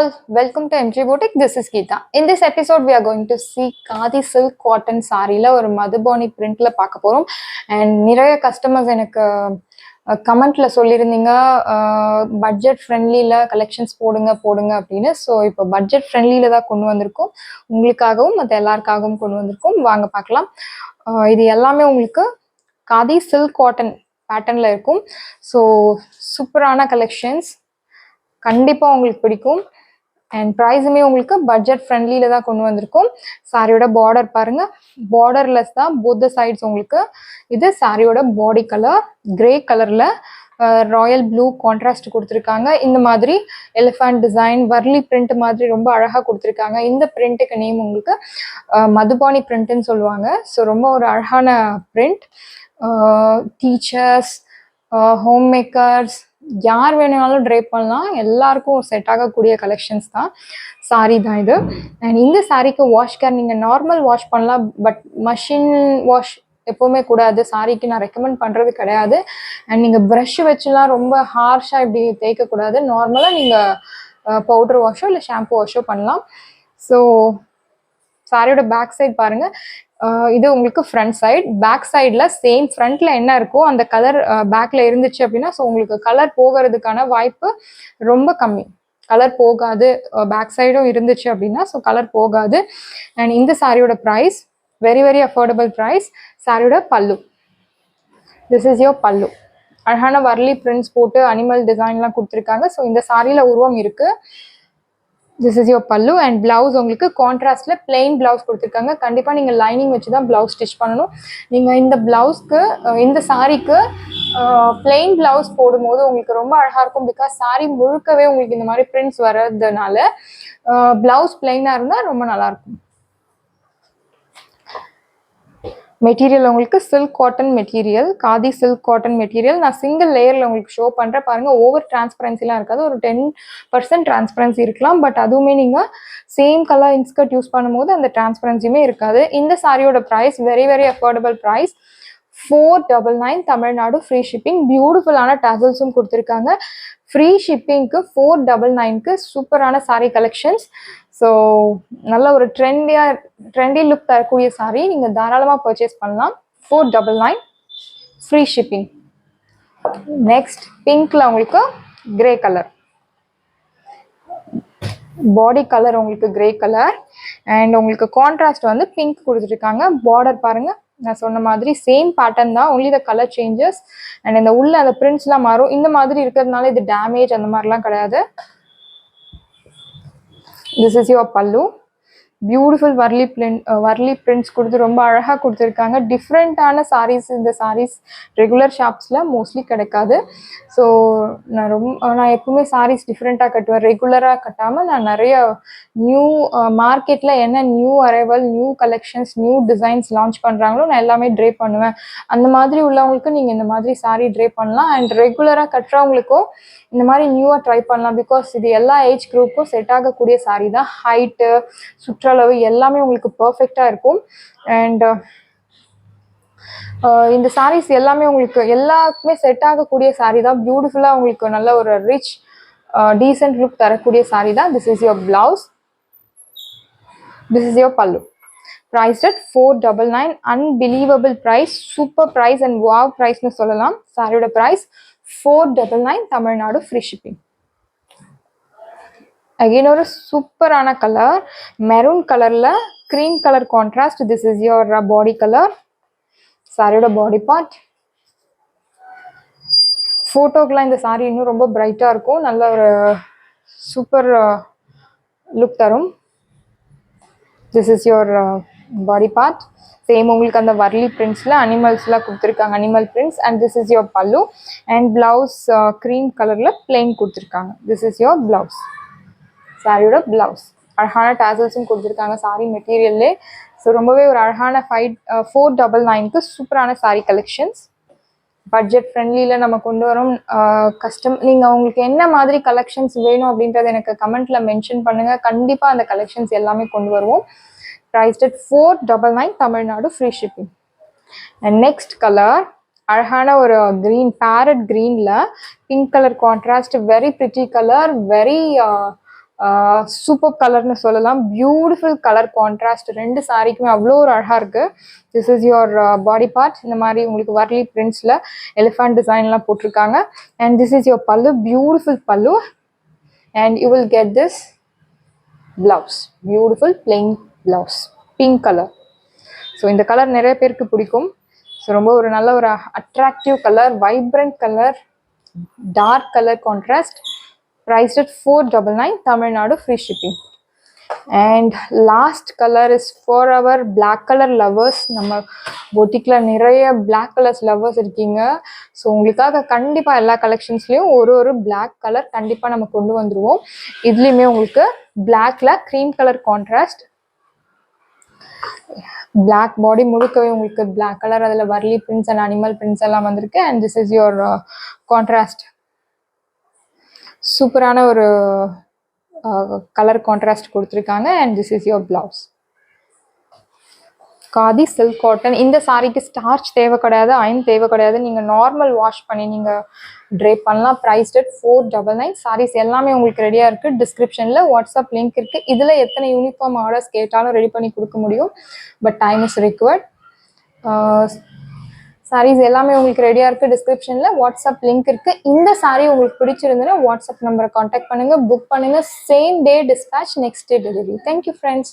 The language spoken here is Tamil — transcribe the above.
all, welcome to MG Boutique. This is Geeta. In this episode, we are going to see Khadi silk cotton saree la ஒரு மதுபானி printல பார்க்க போறோம். And நிறைய customers எனக்கு கமெண்ட்ல சொல்லியிருந்தீங்க பட்ஜெட் ஃப்ரெண்ட்லியில் கலெக்ஷன்ஸ் போடுங்க அப்படின்னு. ஸோ இப்போ பட்ஜெட் ஃப்ரெண்ட்லியில் தான் கொண்டு வந்திருக்கோம், உங்களுக்காகவும் மற்ற எல்லாருக்காகவும் கொண்டு வந்திருக்கோம். வாங்க பார்க்கலாம். இது எல்லாமே உங்களுக்கு காதி சில்க் காட்டன் பேட்டர்னில் இருக்கும். ஸோ சூப்பரான கலெக்ஷன்ஸ், கண்டிப்பாக உங்களுக்கு பிடிக்கும். அண்ட் ப்ரைஸுமே உங்களுக்கு பட்ஜெட் ஃப்ரெண்ட்லியில் தான் கொண்டு வந்திருக்கோம். சாரியோட பார்டர் பாருங்கள், பார்டர்லெஸ் தான் போத் சைட்ஸ். உங்களுக்கு இது சாரியோட பாடி கலர் கிரே கலரில் ராயல் ப்ளூ கான்ட்ராஸ்ட் கொடுத்துருக்காங்க. இந்த மாதிரி எலிஃபண்ட் டிசைன் வர்லி பிரிண்ட் மாதிரி ரொம்ப அழகாக கொடுத்துருக்காங்க. இந்த பிரிண்ட்டுக்கு நேம் உங்களுக்கு மதுபானி பிரிண்ட்டுன்னு சொல்லுவாங்க. ஸோ ரொம்ப ஒரு அழகான பிரிண்ட். டீச்சர்ஸ், ஹோம் மேக்கர்ஸ், யார் வேணுனாலும் ட்ரை பண்ணலாம். எல்லாருக்கும் செட் ஆகக்கூடிய கலெக்ஷன்ஸ் தான், சாரீ தான் இது. அண்ட் இந்த சாரீக்கு வாஷ் கேர் நீங்கள் நார்மல் வாஷ் பண்ணலாம், பட் மஷின் வாஷ் எப்போவுமே கூடாது. சாரீக்கு நான் ரெக்கமெண்ட் பண்ணுறது கிடையாது. அண்ட் நீங்கள் ப்ரஷ் வச்சுலாம் ரொம்ப ஹார்ஷாக இப்படி தேய்க்கக்கூடாது. நார்மலாக நீங்கள் பவுடர் வாஷோ இல்லை ஷாம்பு வாஷோ பண்ணலாம். ஸோ சாரியோட பேக் சைட் பாருங்கள், இது உங்களுக்கு ஃப்ரண்ட் சைட். பேக் சைடில் சேம் ஃப்ரண்ட்டில் என்ன இருக்கோ அந்த கலர் பேக்கில் இருந்துச்சு அப்படின்னா, ஸோ உங்களுக்கு கலர் போகிறதுக்கான வாய்ப்பு ரொம்ப கம்மி. கலர் போகாது, பேக் சைடும் இருந்துச்சு அப்படின்னா ஸோ கலர் போகாது. அண்ட் இந்த சாரியோட price very very affordable price. சாரியோட பல்லு, திஸ் இஸ் யோர் பல்லு. அழகான வர்லி பிரிண்ட்ஸ் போட்டு அனிமல் டிசைன்லாம் கொடுத்துருக்காங்க. ஸோ இந்த சாரியில் உருவம் இருக்குது. திஸ் இஸ் யோர் பல்லு. அண்ட் பிளவுஸ் உங்களுக்கு கான்ட்ராஸ்டில் பிளெயின் பிளவுஸ் கொடுத்துருக்காங்க. கண்டிப்பாக நீங்கள் லைனிங் வச்சு தான் பிளவுஸ் ஸ்டிச் பண்ணணும். நீங்கள் இந்த பிளவுஸ்க்கு இந்த சாரீக்கு பிளெயின் பிளவுஸ் போடும்போது உங்களுக்கு ரொம்ப அழகாக இருக்கும். பிகாஸ் சாரீ முழுக்கவே உங்களுக்கு இந்த மாதிரி பிரிண்ட்ஸ் வர்றதுனால பிளவுஸ் பிளெயினாக இருந்தால் ரொம்ப நல்லாயிருக்கும். மெட்டீரியல் உங்களுக்கு silk cotton material, khadi silk cotton material. நான் சிங்கிள் லேயரில் உங்களுக்கு ஷோ பண்ணுறேன் பாருங்கள். ஓவர் டிரான்ஸ்பரன்சிலாம் இருக்காது, ஒரு 10% டிரான்ஸ்பரன்சி இருக்கலாம். பட் அதுவுமே நீங்கள் சேம் கலர் இன்ஸ்கர்ட் யூஸ் பண்ணும்போது அந்த டிரான்ஸ்பரன்சியுமே இருக்காது. இந்த சாரியோட price very very affordable price, 499 Tamil Nadu. Free shipping. பியூட்டிஃபுல்லான டசல்ஸும் கொடுத்துருக்காங்க. ஃப்ரீ ஷிப்பிங்க்கு 499க்கு சூப்பரான சாரீ கலெக்ஷன்ஸ். ஸோ நல்ல ஒரு ட்ரெண்டி லுக் தரக்கூடிய சாரீ, நீங்கள் தாராளமாக பர்ச்சேஸ் பண்ணலாம். 499 ஃப்ரீ ஷிப்பிங். நெக்ஸ்ட் பிங்க்ல உங்களுக்கு கிரே கலர் பாடி கலர், உங்களுக்கு கிரே கலர் அண்ட் உங்களுக்கு கான்ட்ராஸ்ட் வந்து பிங்க் கொடுத்துருக்காங்க. பார்டர் பாருங்கள், நான் சொன்ன மாதிரி சேம் பேட்டர்ன் தான், only the colour changes. And இந்த உள்ள அந்த பிரிண்ட்ஸ்லாம் மாறும். இந்த மாதிரி இருக்கிறதுனால இது டேமேஜ் அந்த மாதிரிலாம் கிடையாது. திஸ் இஸ் யுவர் பல்லு. பியூட்டிஃபுல் வர்லி பிரிண்ட்ஸ் கொடுத்து ரொம்ப அழகாக கொடுத்துருக்காங்க. டிஃப்ரெண்ட்டான சாரீஸ். இந்த சாரீஸ் ரெகுலர் ஷாப்ஸில் மோஸ்ட்லி கிடைக்காது. ஸோ நான் எப்பவுமே சாரீஸ் டிஃப்ரெண்ட்டாக கட்டுவேன், ரெகுலராக கட்டாமல். நான் நிறைய நியூ மார்க்கெட்டில் என்ன new arrival, new collections, new designs launch பண்ணுறாங்களோ நான் எல்லாமே ட்ரை பண்ணுவேன். அந்த மாதிரி உள்ளவங்களுக்கு நீங்கள் இந்த மாதிரி சாரீ ட்ரை பண்ணலாம். அண்ட் ரெகுலராக கட்டுறவங்களுக்கும் இந்த மாதிரி நியூவாக ட்ரை பண்ணலாம். பிகாஸ் இது எல்லா ஏஜ் குரூப்புக்கும் செட் ஆகக்கூடிய சாரீ தான். ஹைட்டு, சுற்றளவு எல்லாமே உங்களுக்கு பர்ஃபெக்டாக இருக்கும். அண்ட் இந்த சாரீஸ் எல்லாமே உங்களுக்கு எல்லாருக்குமே செட் ஆகக்கூடிய சாரீ தான். பியூட்டிஃபுல்லாக உங்களுக்கு நல்ல ஒரு ரிச் டீசென்ட் லுக் தரக்கூடிய சாரீ தான். This is your blouse, this is your pallu. Price at 499. Unbelievable price, super price and wow ப்ரைஸ்னு சொல்லலாம். சாரியோட price 499 Tamil Nadu. Free shipping. Again ஒரு சூப்பரான கலர், மெரூன் கலரில் cream colour contrast. This is your body colour. சாரியோட பாடி பார்ட். ஃபோட்டோக்கெலாம் இந்த சாரீ இன்னும் ரொம்ப பிரைட்டாக இருக்கும், நல்ல ஒரு சூப்பர் லுக் தரும். This is your body part. Same உங்களுக்கு அந்த வர்லி பிரிண்ட்ஸில் அனிமல்ஸ்லாம் கொடுத்துருக்காங்க, animal prints. And this is your பல்லு. அண்ட் பிளவுஸ் க்ரீம் கலரில் பிளெயின் கொடுத்துருக்காங்க. This is your blouse. சாரியோட பிளவுஸ் அழகான டேசல்ஸும் கொடுத்துருக்காங்க சாரீ மெட்டீரியல்லே. ஸோ ரொம்பவே ஒரு அழகான 499க்கு சூப்பரான சாரீ கலெக்ஷன்ஸ். பட்ஜெட் ஃப்ரெண்ட்லியில் நம்ம கொண்டு வரோம். நீங்கள் உங்களுக்கு என்ன மாதிரி கலெக்ஷன்ஸ் வேணும் அப்படின்றத எனக்கு கமெண்ட்டில் மென்ஷன் பண்ணுங்கள். கண்டிப்பாக அந்த கலெக்ஷன்ஸ் எல்லாமே கொண்டு வருவோம். Priced at 499 Tamil Nadu. Free shipping. And next colour அழகான ஒரு க்ரீன், பேரட் க்ரீனில் pink colour contrast. Very pretty colour, very super கலர்னு சொல்லலாம். Beautiful colour contrast. 2 சாரிக்குமே அவ்வளோ ஒரு அழகாக இருக்குது. This is your body part. இந்த மாதிரி உங்களுக்கு வர்லி பிரிண்ட்ஸில் எலிஃபண்ட் டிசைன்லாம் போட்டிருக்காங்க. அண்ட் திஸ் இஸ் யுவர் பல்லு, பியூட்டிஃபுல் பல்லு. And you will get this blouse, beautiful plain blouse, pink colour. So இந்த கலர் நிறைய பேருக்கு பிடிக்கும். ஸோ ரொம்ப ஒரு நல்ல ஒரு attractive colour, vibrant colour, dark colour contrast. priced at 499, Tamil Nadu, free shipping. And last color is for our black color lovers. நம்ம பொட்டிக்ல நிறைய black colors lovers இருக்கீங்க. ஸோ உங்களுக்காக கண்டிப்பாக எல்லா கலெக்ஷன்ஸ்லேயும் ஒரு black கலர் கண்டிப்பாக நம்ம கொண்டு வந்துடுவோம். இதுலேயுமே உங்களுக்கு பிளாக்ல cream colour contrast, black body முழுக்கவே உங்களுக்கு பிளாக் கலர், அதில் Warli prints and animal prints எல்லாம் வந்திருக்கு. And this is your contrast. சூப்பரான ஒரு கலர் கான்ட்ராஸ்ட் கொடுத்துருக்காங்க. And this is your blouse. Khadi silk cotton. இந்த சாரிக்கு ஸ்டார்ச் தேவை கிடையாது, அயன் தேவை கிடையாது. நீங்கள் நார்மல் வாஷ் பண்ணி நீங்கள் ட்ரேப் பண்ணலாம். Prized at 499. சாரீஸ் எல்லாமே உங்களுக்கு ரெடியாக இருக்குது. டிஸ்கிரிப்ஷனில் வாட்ஸ்அப் லிங்க் இருக்குது. இதில் எத்தனை யூனிஃபார்ம் ஆர்டர்ஸ் கேட்டாலும் ரெடி பண்ணி கொடுக்க முடியும். But time is required. Sarees எல்லாமே உங்களுக்கு ரெடியாக இருக்குது. டிஸ்கிரிப்ஷனில் வாட்ஸ்அப் லிங்க் இருக்குது. இந்த சாரீ உங்களுக்கு பிடிச்சிருந்துன்னா வாட்ஸ்அப் நம்பரை காண்டாக்ட் பண்ணுங்கள், புக் பண்ணுங்கள். Same day dispatch, next day delivery. Thank you friends.